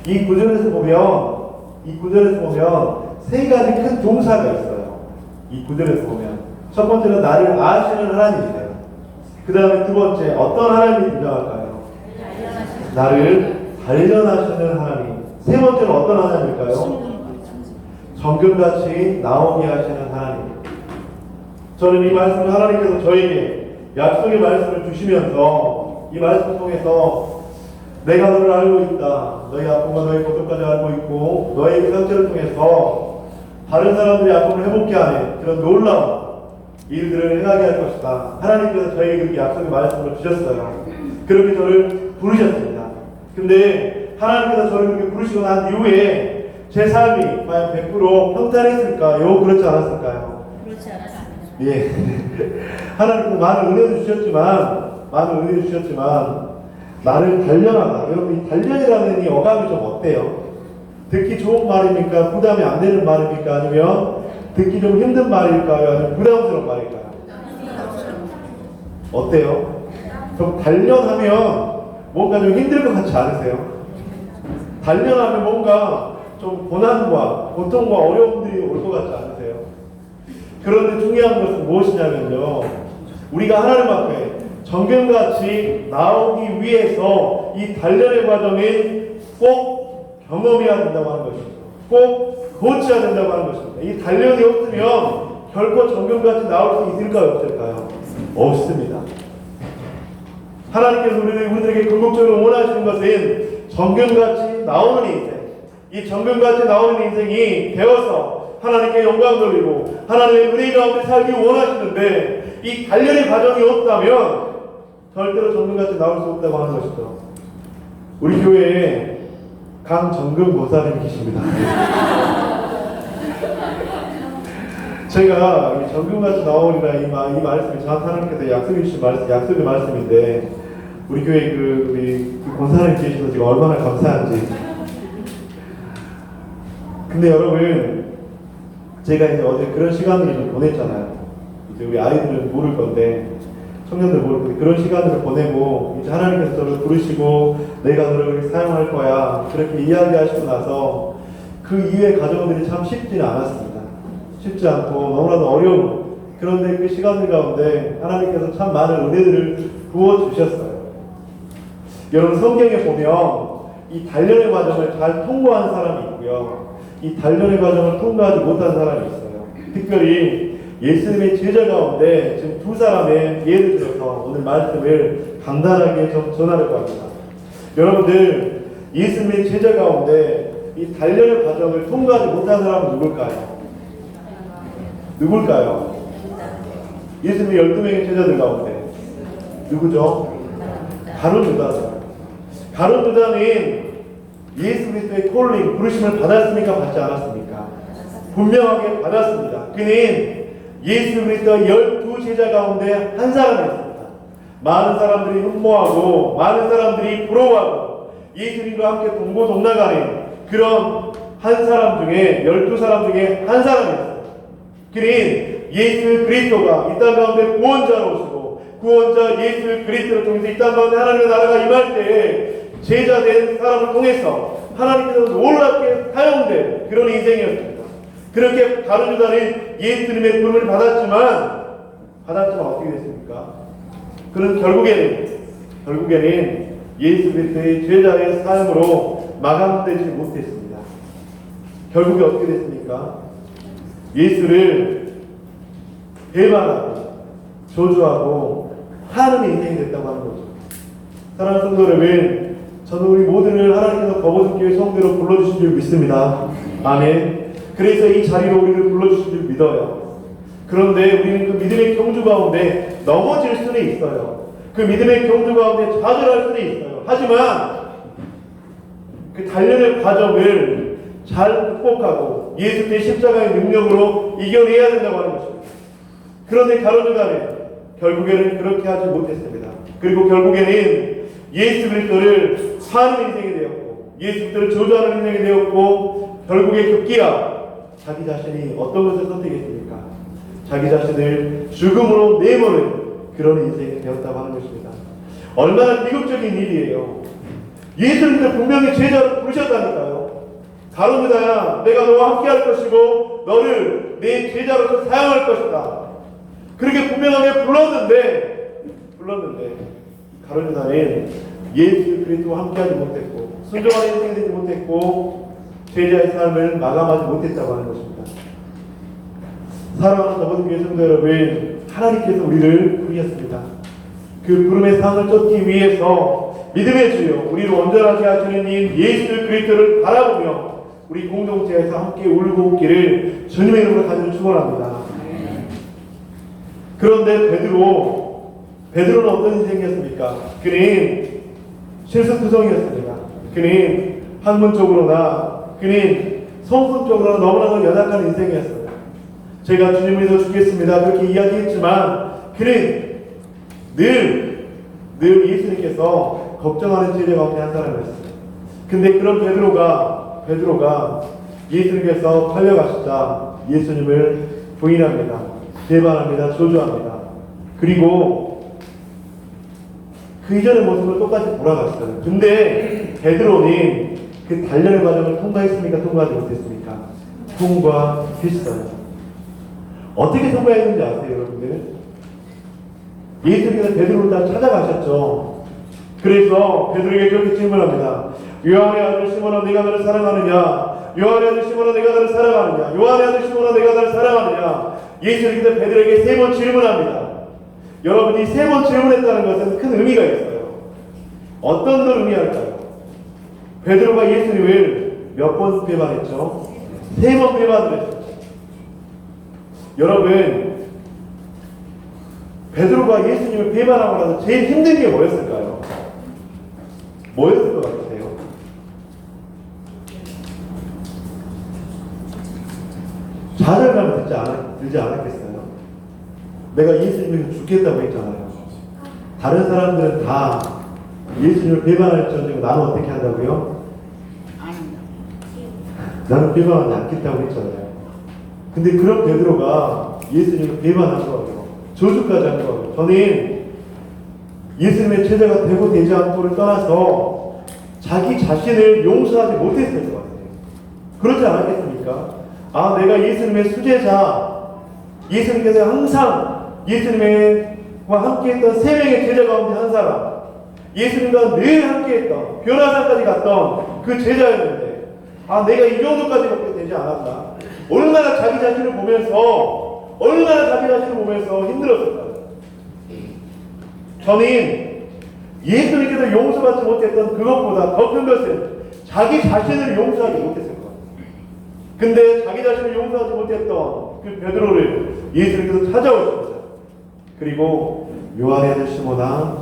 이 구절에서 보면 세 가지 큰 동사가 있어요. 이 구절에서 보면 첫 번째는 나를 아시는 하나님이세요. 그 다음에 두 번째 어떤 하나님이 등장할까요? 나를 단련하시는 하나님. 세 번째는 어떤 하나님일까요? 정금같이 나오게 하시는 하나님. 저는 이 말씀을 하나님께서 저에게 약속의 말씀을 주시면서 이 말씀을 통해서 내가 너를 알고 있다. 너의 아픔과 너의 고통까지 알고 있고 너의 상처를 통해서 다른 사람들의 아픔을 회복케 하는 그런 놀라운 일들을 행하게 할 것이다. 하나님께서 저에게 그렇게 약속의 말씀을 주셨어요. 그렇게 저를 부르셨습니다. 근데 하나님께서 저를 그렇게 부르시고 난 이후에 제 삶이 과연 100% 평탄했을까요? 그렇지 않았을까요? 그렇지 않았습니다. 예. 하나님께서 많은 은혜도 주셨지만 나를 단련하다. 여러분, 이 단련이라는 이 어감이 좀 어때요? 듣기 좋은 말입니까? 부담이 안 되는 말입니까? 아니면 듣기 좀 힘든 말일까요? 아니면 부담스러운 말일까요? 어때요? 좀 단련하면 뭔가 좀 힘들 것 같지 않으세요? 단련하면 뭔가 좀 고난과 고통과 어려움들이 올 것 같지 않으세요? 그런데 중요한 것은 무엇이냐면요, 우리가 하나님 앞에 정금같이 나오기 위해서 이 단련의 과정을 꼭 경험해야 된다고 하는 것입니다. 꼭 거쳐야 된다고 하는 것입니다. 이 단련이 없으면 결코 정금같이 나올 수 있을까요? 없을까요? 없습니다. 하나님께서 우리들에게 궁극적으로 원하시는 것은 정금같이 나오는 인생, 이 정금같이 나오는 인생이 되어서 하나님께 영광 돌리고 하나님의 은혜 가운데 살기 원하시는데 이 단련의 과정이 없다면 절대로 정금같이 나올 수 없다고 하는 것이죠. 우리 교회에 강정금 목사님이 계십니다. 제가 정금같이 나오리라 이 말씀이 저한테 하나님께서 약속해 주신 말씀, 약속의 말씀인데 우리 교회 우리 권사님 계셔서 제가 얼마나 감사한지. 근데 여러분, 제가 이제 어제 그런 시간을 좀 보냈잖아요. 이제 우리 아이들은 모를 건데, 청년들 모를 건데, 그런 시간을 보내고, 이제 하나님께서 저를 부르시고, 내가 너를 사용할 거야. 그렇게 이야기하시고 나서, 그 이후의 과정들이 참 쉽지는 않았습니다. 쉽지 않고, 너무나도 어려운, 그런데 그 시간들 가운데, 하나님께서 참 많은 은혜들을 부어주셨어요. 여러분, 성경에 보면, 이 단련의 과정을 잘 통과한 사람이 있고요. 이 단련의 과정을 통과하지 못한 사람이 있어요. 특별히 예수님의 제자 가운데 지금 두 사람의 예를 들어서 오늘 말씀을 간단하게 좀 전하려고 합니다. 여러분들, 예수님의 제자 가운데 이 단련의 과정을 통과하지 못한 사람은 누굴까요? 누굴까요? 예수님의 12명의 제자들 가운데 누구죠? 가룟 유다죠. 가룟 유다는 예수 그리스도의 콜링, 부르심을 받았습니까? 받지 않았습니까? 분명하게 받았습니다. 그는 예수 그리스도의 12제자 가운데 한 사람이었습니다. 많은 사람들이 흠모하고 많은 사람들이 부러워하고 예수님과 함께 동고동락하는 그런 한 사람 중에 12사람 중에 한 사람이었습니다. 그는 예수 그리스도가 이 땅 가운데 구원자로 오시고 구원자 예수 그리스도를 통해서 이 땅 가운데 하나님의 나라가 임할 때에 제자된 사람을 통해서 하나님께서 놀랍게 사용된 그런 인생이었습니다. 그렇게 가룟 유다는 예수님의 부름을 받았지만 어떻게 됐습니까? 그는 결국에는 예수 그리스도의 제자의 삶으로 마감되지 못했습니다. 결국에 어떻게 됐습니까? 예수를 배반하고 저주하고 하는 인생이 됐다고 하는 거죠. 사랑하는 성도 여러분, 저는 우리 모두를 하나님께서 거부듣기의 성대로 불러주신 줄 믿습니다. 아멘. 그래서 이 자리로 우리를 불러주신 줄 믿어요. 그런데 우리는 그 믿음의 경주 가운데 넘어질 수는 있어요. 그 믿음의 경주 가운데 좌절할 수는 있어요. 하지만 그 단련의 과정을 잘 극복하고 예수님의 십자가의 능력으로 이겨내야 된다고 하는 것입니다. 그런데 가룟 유다는 결국에는 그렇게 하지 못했습니다. 그리고 결국에는 예수 그리스도를 사는 인생이 되었고 예수 그리스도를 저주하는 인생이 되었고 결국에 급기야 자기 자신이 어떤 것을 선택했습니까? 자기 자신을 죽음으로 내모는 그런 인생이 되었다고 하는 것입니다. 얼마나 비극적인 일이에요. 예수님도 분명히 제자로 부르셨다니까요. 가룟 유다야, 내가 너와 함께 할 것이고 너를 내 제자로서 사용할 것이다. 그렇게 분명하게 불렀는데 가룟 유다는 예수 그리스도와 함께하지 못했고 순종하는 인생이 되지 못했고 제자의 삶을 마감하지 못했다고 하는 것입니다. 사랑하는 저번 교회 성도 여러분, 하나님께서 우리를 부르셨습니다. 그 부름의 상을 쫓기 위해서 믿음의 주여 우리를 온전하게 하시는 이 예수 그리스도를 바라보며 우리 공동체에서 함께 울고 웃기를 주님의 이름으로 간절히 축원합니다. 그런데 베드로는 어떤 인생이었습니까? 그는 실수투성이었습니다. 그는 학문적으로나 그는 성품적으로나 너무나도 연약한 인생이었어요. 제가 주님을 믿어 죽겠습니다 그렇게 이야기했지만 그는 늘 예수님께서 걱정하는 제자 가운데 한 사람이었어요. 근데 그런 베드로가 예수님께서 팔려가시자 예수님을 부인합니다. 배반합니다. 저주합니다. 그리고 그 이전의 모습으로 똑같이 돌아갔어요. 근데 베드로는 그 단련의 과정을 통과했습니까? 통과하지 못했습니까? 통과했어요. 어떻게 통과했는지 아세요, 여러분들? 예수님께서 베드로를 다 찾아가셨죠. 그래서 베드로에게 그렇게 질문합니다. 요한의 아들 시몬아, 네가 나를 사랑하느냐? 요한의 아들 시몬아, 내가 나를 사랑하느냐? 요한의 아들 시몬아, 내가 나를 사랑하느냐? 예수님께서 베드로에게 3번 질문합니다. 여러분, 이 3번 질문했다는 것은 큰 의미가 있어요. 어떤 걸 의미할까요? 베드로가 예수님을 몇 번 배반했죠? 3번 배반을 했죠. 여러분, 베드로가 예수님을 배반하고 나서 제일 힘든 게 뭐였을까요? 뭐였을 것 같으세요? 좌절감이 들지 않았겠어요? 내가 예수님을 죽겠다고 했잖아요. 다른 사람들은 다 예수님을 배반할지언정 나는 어떻게 한다고요? 나는 배반하지 않겠다고 했잖아요. 근데 그런 베드로가 예수님을 배반한 거예요. 저주까지 한 거예요. 저는 예수님의 제자가 되고 되지 않고를 떠나서 자기 자신을 용서하지 못했을 것 같아요. 그렇지 않았겠습니까? 아, 내가 예수님의 수제자, 예수님께서 항상 예수님과 함께했던 3명의 제자 가운데 한 사람, 예수님과 늘 함께했던 변화산까지 갔던 그 제자였는데, 아, 내가 이 정도까지밖에 되지 않았나? 얼마나 자기 자신을 보면서 힘들었을까요? 저는 예수님께서 용서받지 못했던 그것보다 더 큰 것은 자기 자신을 용서하지 못했을 것 같아요. 근데 자기 자신을 용서하지 못했던 그 베드로를 예수님께서 찾아오셨어요. 그리고 요한의 아들 시몬아,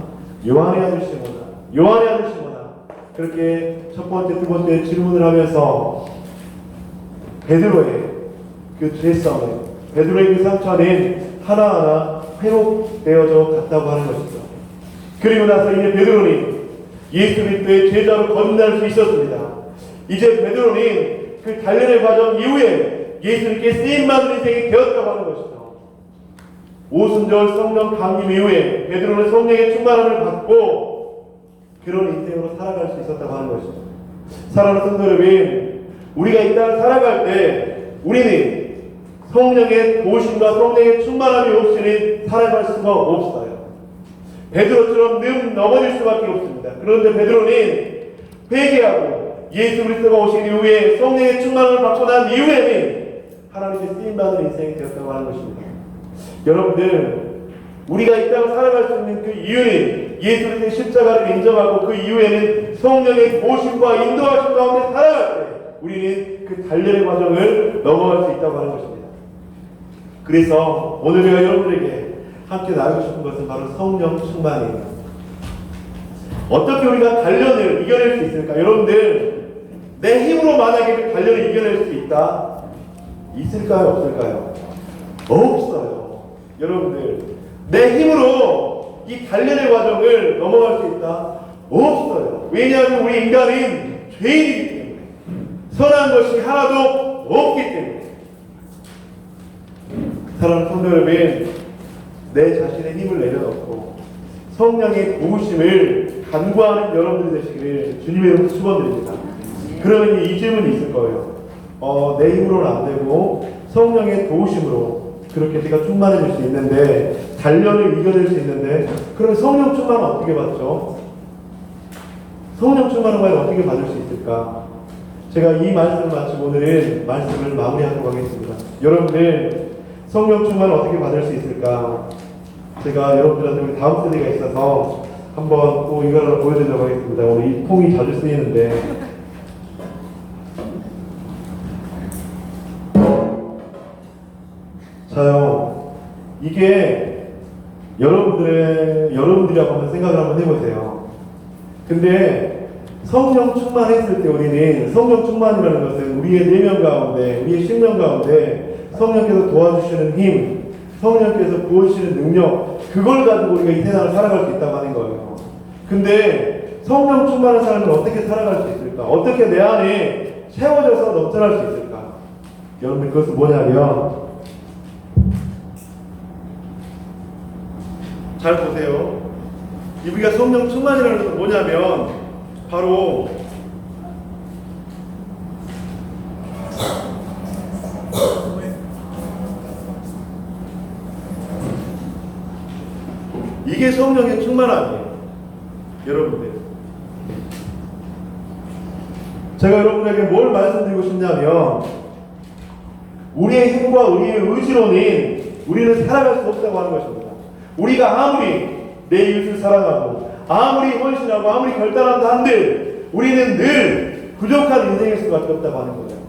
그렇게 첫 번째, 두 번째 질문을 하면서 베드로의 그 죄성을, 베드로의 그 상처는 하나하나 회복되어져 갔다고 하는 것이죠. 그리고 나서 이제 베드로는 예수 그리스도의 제자로 거듭날 수 있었습니다. 이제 베드로는 그 단련의 과정 이후에 예수님께 쓰임받은 인생이 되었다고 하는 것이죠. 오순절 성령 강림 이후에 베드로는 성령의 충만함을 받고 그런 인생으로 살아갈 수 있었다고 하는 것이죠. 사랑하는 성도 여러분, 우리가 이 땅을 살아갈 때 우리는 성령의 도우심과 성령의 충만함이 없이는 살아갈 수가 없어요. 베드로처럼 늘 넘어질 수밖에 없습니다. 그런데 베드로는 회개하고 예수 그리스도가 오신 이후에 성령의 충만함을 받고 난 이후에는 하나님께 쓰임받는 인생이 되었다고 하는 것입니다. 여러분들, 우리가 이 땅을 살아갈 수 있는 그 이유는 예수 그리스도의 십자가를 인정하고 그 이후에는 성령의 도우심과 인도하심 가운데 살아갈 때 우리는 그 단련의 과정을 넘어갈 수 있다고 하는 것입니다. 그래서 오늘 제가 여러분에게 함께 나누고 싶은 것은 바로 성령 충만이에요. 어떻게 우리가 단련을 이겨낼 수 있을까? 여러분들, 내 힘으로 만약에 그 단련을 이겨낼 수 있다? 있을까요? 없을까요? 없어요. 여러분들, 내 힘으로 이 단련의 과정을 넘어갈 수 있다? 없어요. 왜냐하면 우리 인간은 죄인이기 때문에, 선한 것이 하나도 없기 때문에. 사랑하는 성도 여러분, 내 자신의 힘을 내려놓고 성령의 도우심을 간구하는 여러분들이 되시기를 주님의 이름으로 축원드립니다. 그러면 이 질문이 있을 거예요. 내 힘으로는 안 되고 성령의 도우심으로 그렇게 내가 충만해질 수 있는데, 단련을 이겨낼 수 있는데, 그럼 성령 충만은 어떻게 받죠? 성령 충만은 과연 어떻게 받을 수 있을까? 제가 이 말씀을 마치고 오늘은 말씀을 마무리하도록 하겠습니다. 여러분들, 성령 충만을 어떻게 받을 수 있을까? 제가 여러분들한테 다음 세대가 있어서 한번 또 이거를 보여드리도록 하겠습니다. 오늘 이 통이 자주 쓰이는데, 자요, 이게 여러분들이라고 한번 생각을 한번 해보세요. 근데 성령 충만했을 때 우리는, 성령 충만이라는 것은 우리의 내면 가운데, 우리의 심령 가운데 성령께서 도와주시는 힘, 성령께서 부어주시는 능력, 그걸 가지고 우리가 이 세상을 살아갈 수 있다고 하는 거예요. 근데 성령 충만한 사람은 어떻게 살아갈 수 있을까? 어떻게 내 안에 채워져서 넘쳐날 수 있을까? 여러분, 그것은 뭐냐면, 잘 보세요. 우리가 성령 충만이라는 것은 뭐냐면 바로 이게 성령의 충만함이에요. 여러분들, 제가 여러분에게 뭘 말씀드리고 싶냐면, 우리의 힘과 우리의 의지로는 우리는 살아갈 수 없다고 하는 것입니다. 우리가 아무리 내 이웃을 사랑하고 아무리 헌신하고 아무리 결단한다 한들 우리는 늘 부족한 인생일 수밖에 없다고 하는 거예요.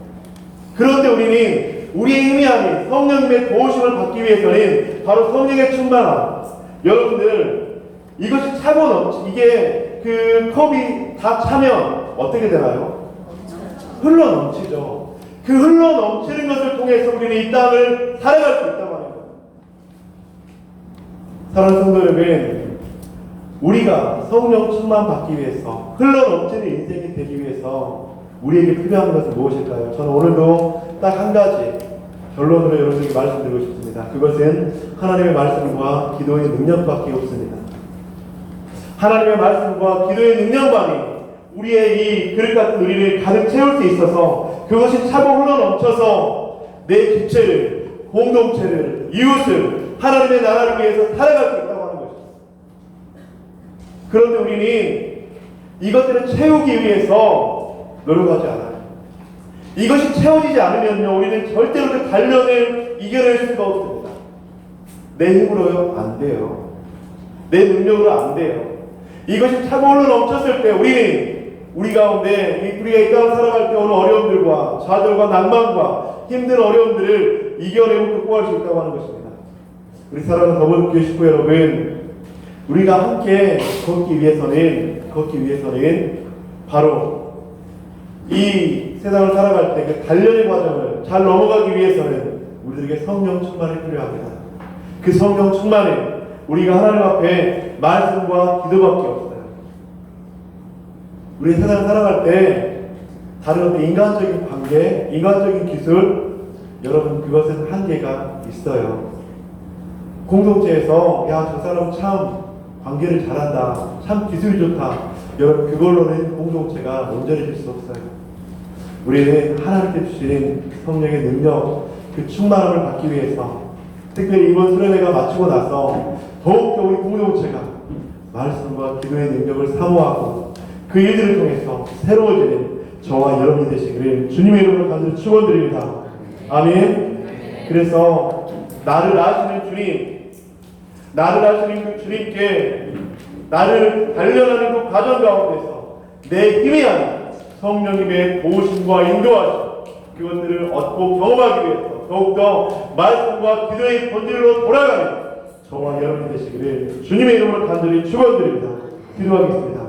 그런데 우리는 우리의 힘이 아닌 성령님의 도우심을 받기 위해서는 바로 성령의 충만함. 여러분들, 이것이 차고 넘치, 이게 그 컵이 다 차면 어떻게 되나요? 흘러 넘치죠. 그 흘러 넘치는 것을 통해서 우리는 이 땅을 살아갈 수 있다고 하는 거예요. 사랑하는 성도 여러분, 우리가 성령 충만 받기 위해서, 흘러 넘치는 인생이 되기 위해서 우리에게 필요한 것은 무엇일까요? 저는 오늘도 딱 한 가지 결론으로 여러분에게 말씀드리고 싶습니다. 그것은 하나님의 말씀과 기도의 능력밖에 없습니다. 하나님의 말씀과 기도의 능력만이 우리의 이 그릇 같은 우리를 가득 채울 수 있어서, 그것이 차고 흘러 넘쳐서 내 기체를, 공동체를, 이웃을 하나님의 나라를 위해서 살아갈 수 있다고 하는 것입니다. 그런데 우리는 이것들을 채우기 위해서 노력하지 않아요. 이것이 채워지지 않으면요, 우리는 절대로 그 단련을 이겨낼 수가 없습니다. 내 힘으로요? 안 돼요. 내 능력으로 안 돼요. 이것이 차고 흘러 넘쳤을 때 우리 가운데, 우리가 이 땅을 살아갈 때 오는 어려움들과 좌절과 낭만과 힘든 어려움들을 이겨내고 극복할 수 있다고 하는 것입니다. 우리 사랑하는 더블교회 식구 여러분, 우리가 함께 걷기 위해서는 바로 이 세상을 살아갈 때 그 단련의 과정을 잘 넘어가기 위해서는 우리들에게 성령 충만이 필요합니다. 그 성령 충만은 우리가 하나님 앞에 말씀과 기도밖에 없어요. 우리 세상을 살아갈 때 다른 어떤 인간적인 관계, 인간적인 기술, 여러분, 그것은 한계가 있어요. 공동체에서 저 사람 참 관계를 잘한다, 참 기술이 좋다, 여러분, 그걸로는 공동체가 온전해질 수 없어요. 우리는 하나님께 주신 성령의 능력, 그 충만함을 받기 위해서, 특별히 이번 수련회가 마치고 나서 더욱더 우리 공동체가 말씀과 기도의 능력을 사모하고 그 일들을 통해서 새로워지는 저와 여러분이 되시기를 주님의 이름으로 간절히 축원드립니다. 아멘. 그래서 나를 아시는 주님, 나를 아시는 그 주님께 나를 단련하는 그 과정 가운데서 내 힘이 아닌 성령님의 도우심과 인도하심, 그것들을 얻고 경험하기 위해서 더욱더 말씀과 기도의 본질로 돌아가는 저와 여러분이 되시기를 주님의 이름으로 간절히 축원드립니다. 기도하겠습니다.